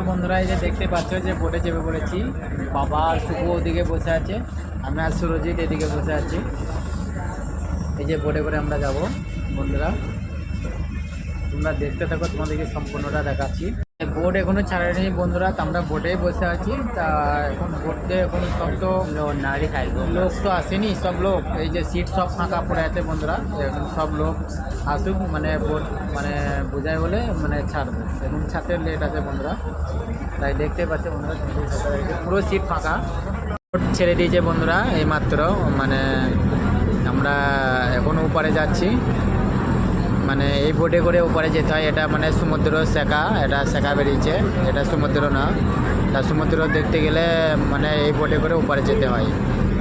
বন্ধুরা এই যে দেখতে পাচ্ছ যে বোটে চেপে পড়েছি। বাবা আর শুভ ওদিকে বসে আছে, আমি আর সুরজিৎ এদিকে বসে আছি। এই যে বোটে করে আমরা যাব বন্ধুরা, তোমরা দেখতে থাকো, তোমাদেরকে সম্পূর্ণটা দেখাচ্ছি। বোট এখনো ছাড়েনি বন্ধুরা, তো আমরা বোটেই বসে আছি। তা এখন বোটে এখন সব তো লোক তো আসেনি, সব লোক এই যে সিট সব ফাঁকা পড়ে আছে বন্ধুরা। এখন সব লোক আসুক, মানে বোট মানে বোঝায় বলে মানে ছাড়বে, এখন ছাড়তে লেট আছে বন্ধুরা। তাই দেখতে পাচ্ছে বন্ধুরা পুরো সিট ফাঁকা। বোট ছেড়ে দিয়েছে বন্ধুরা এইমাত্র, মানে আমরা এখন উপরে যাচ্ছি। মানে এই বোটে করে উপরে যেতে হয়, এটা মানে সমুদ্র শেখা, এটা শেখা বেরিয়েছে, এটা সমুদ্র না। তা সমুদ্র দেখতে গেলে মানে এই বোটে করে উপরে যেতে হয়।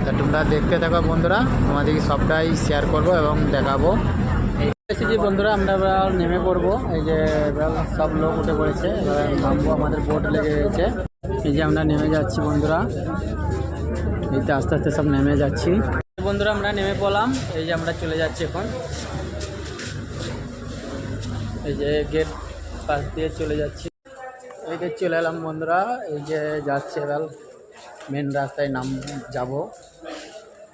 তা তোমরা দেখতে থাকো বন্ধুরা, তোমাদেরকে সবটাই শেয়ার করব এবং দেখাবো। এই এসেছি বন্ধুরা, আমরা এবার নেমে পড়বো। এই যে এবার সব লোক উঠে পড়েছে, এবার নামবো, আমাদের বোট লেগে গেছে। এই যে আমরা নেমে যাচ্ছি বন্ধুরা, এই তো আস্তে আস্তে সব নেমে যাচ্ছি বন্ধুরা, আমরা নেমে পড়লাম। এই যে আমরা চলে যাচ্ছি এখন, এই যে গেট পাশ দিয়ে চলে যাচ্ছি। এই যে চলে এলাম বন্ধুরা, এই যে যাচ্ছে এবার মেন রাস্তায় যাবো,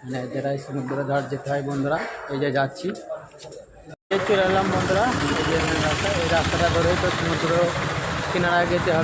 মানে যেটাই সমুদ্র ধার যেতে হয় বন্ধুরা। এই যে যাচ্ছি, এই চলে এলাম বন্ধুরা, এই যে মেন রাস্তা, এই রাস্তাটা ধরেই তো সমুদ্র কিনারায় যেতে হবে।